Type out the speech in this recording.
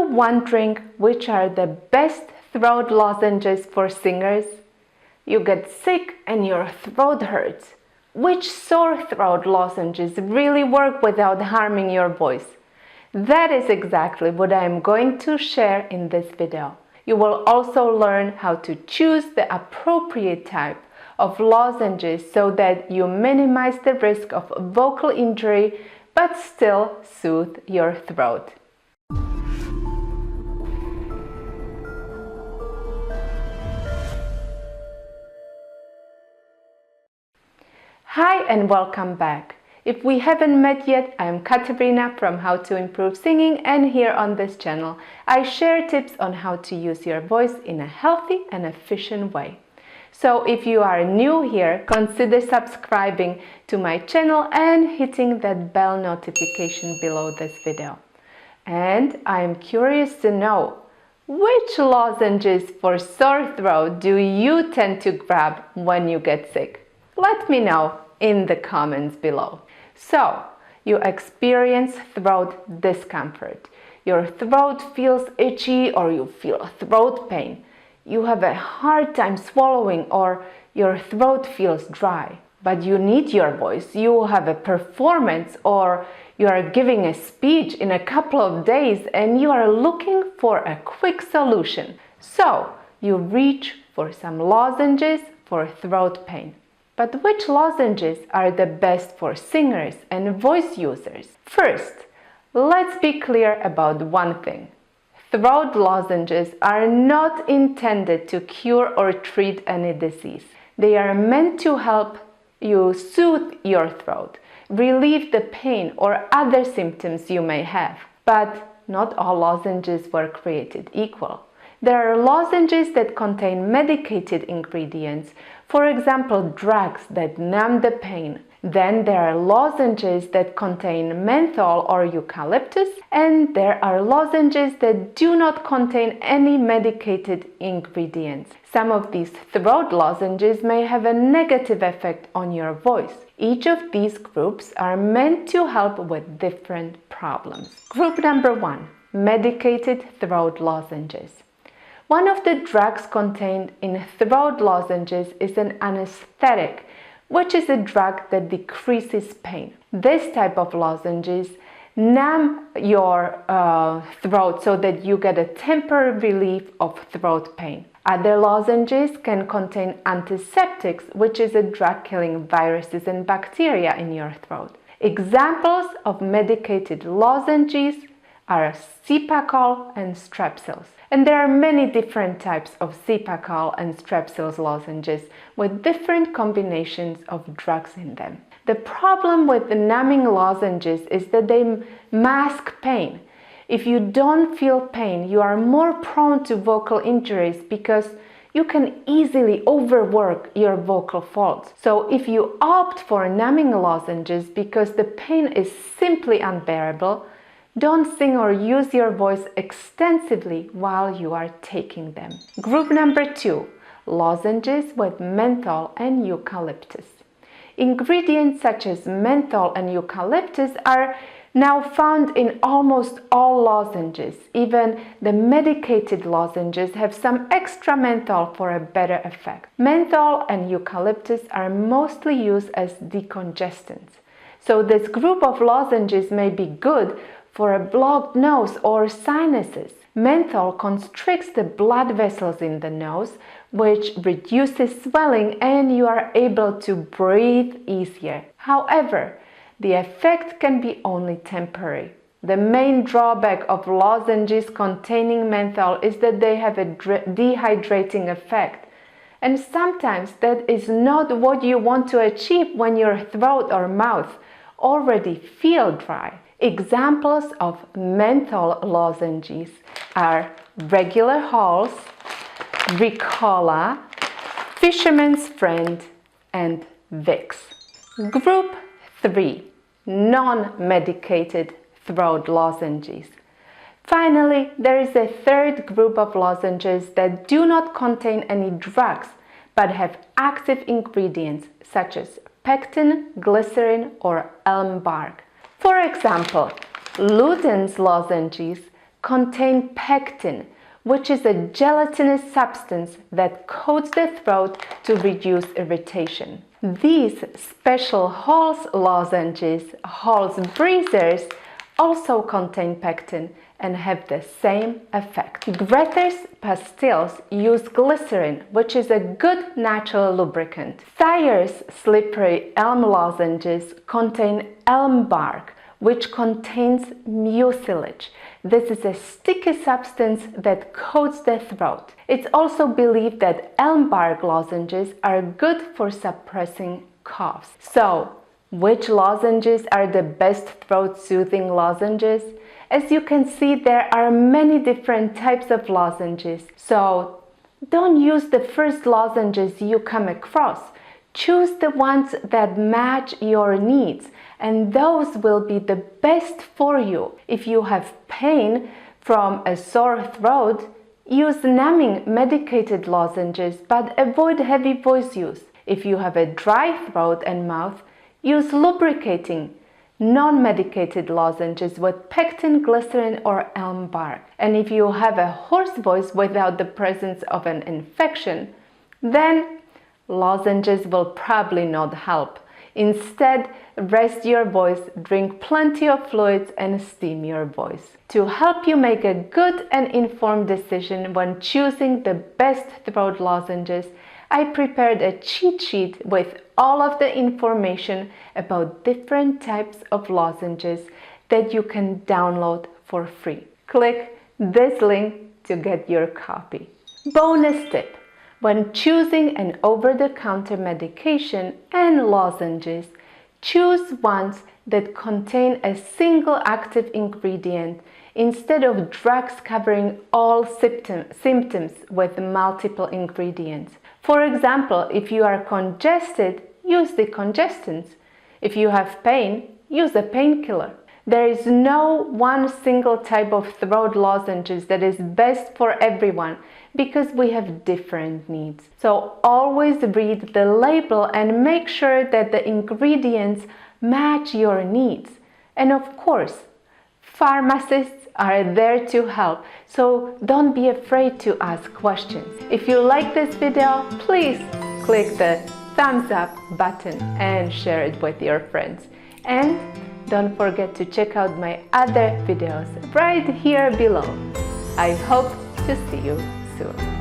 you wondering which are the best throat lozenges for singers? You get sick and your throat hurts. Which sore throat lozenges really work without harming your voice? That is exactly what I am going to share in this video. You will also learn how to choose the appropriate type of lozenges so that you minimize the risk of vocal injury but still soothe your throat. Hi and welcome back. If we haven't met yet, I'm Katarina from How to Improve Singing, and here on this channel I share tips on how to use your voice in a healthy and efficient way. So if you are new here, consider subscribing to my channel and hitting that bell notification below this video. And I'm curious to know, which lozenges for sore throat do you tend to grab when you get sick? Let me know in the comments below. So, you experience throat discomfort. Your throat feels itchy or you feel throat pain. You have a hard time swallowing or your throat feels dry. But you need your voice. You have a performance or you are giving a speech in a couple of days and you are looking for a quick solution. So, you reach for some lozenges for throat pain. But which lozenges are the best for singers and voice users? First, let's be clear about one thing. Throat lozenges are not intended to cure or treat any disease. They are meant to help you soothe your throat, relieve the pain or other symptoms you may have. But not all lozenges were created equal. There are lozenges that contain medicated ingredients, for example, drugs that numb the pain. Then there are lozenges that contain menthol or eucalyptus, and there are lozenges that do not contain any medicated ingredients. Some of these throat lozenges may have a negative effect on your voice. Each of these groups are meant to help with different problems. Group number 1, medicated throat lozenges. One of the drugs contained in throat lozenges is an anesthetic, which is a drug that decreases pain. This type of lozenges numb your throat so that you get a temporary relief of throat pain. Other lozenges can contain antiseptics, which is a drug killing viruses and bacteria in your throat. Examples of medicated lozenges are Cepacol and Strepsils. And there are many different types of Cepacol and Strepsils lozenges with different combinations of drugs in them. The problem with the numbing lozenges is that they mask pain. If you don't feel pain, you are more prone to vocal injuries because you can easily overwork your vocal folds. So if you opt for numbing lozenges because the pain is simply unbearable, don't sing or use your voice extensively while you are taking them. Group number 2, lozenges with menthol and eucalyptus. Ingredients such as menthol and eucalyptus are now found in almost all lozenges. Even the medicated lozenges have some extra menthol for a better effect. Menthol and eucalyptus are mostly used as decongestants. So this group of lozenges may be good for a blocked nose or sinuses. Menthol constricts the blood vessels in the nose, which reduces swelling and you are able to breathe easier. However, the effect can be only temporary. The main drawback of lozenges containing menthol is that they have a dehydrating effect. And sometimes that is not what you want to achieve when your throat or mouth already feel dry. Examples of menthol lozenges are Regular Halls, Ricola, Fisherman's Friend, and Vicks. Group 3, non-medicated throat lozenges. Finally, there is a third group of lozenges that do not contain any drugs but have active ingredients such as pectin, glycerin, or elm bark. For example, Lozenges lozenges contain pectin, which is a gelatinous substance that coats the throat to reduce irritation. These special Halls lozenges, Halls breezers, also contain pectin and have the same effect. Grether's pastilles use glycerin, which is a good natural lubricant. Thayer's slippery elm lozenges contain elm bark, which contains mucilage. This is a sticky substance that coats the throat. It's also believed that elm bark lozenges are good for suppressing coughs. So, which lozenges are the best throat-soothing lozenges? As you can see, there are many different types of lozenges. So, don't use the first lozenges you come across. Choose the ones that match your needs, and those will be the best for you. If you have pain from a sore throat, use numbing medicated lozenges, but avoid heavy voice use. If you have a dry throat and mouth, use lubricating, non-medicated lozenges with pectin, glycerin, or elm bark. And if you have a hoarse voice without the presence of an infection, then lozenges will probably not help. Instead, rest your voice, drink plenty of fluids, and steam your voice. To help you make a good and informed decision when choosing the best throat lozenges, I prepared a cheat sheet with all of the information about different types of lozenges that you can download for free. Click this link to get your copy. Bonus tip: when choosing an over-the-counter medication and lozenges, choose ones that contain a single active ingredient instead of drugs covering all symptoms with multiple ingredients. For example, if you are congested, use decongestants. If you have pain, use a painkiller. There is no one single type of throat lozenges that is best for everyone because we have different needs. So always read the label and make sure that the ingredients match your needs. And of course, pharmacists are there to help, so don't be afraid to ask questions. If you like this video, please click the thumbs up button and share it with your friends. And don't forget to check out my other videos right here below. I hope to see you soon.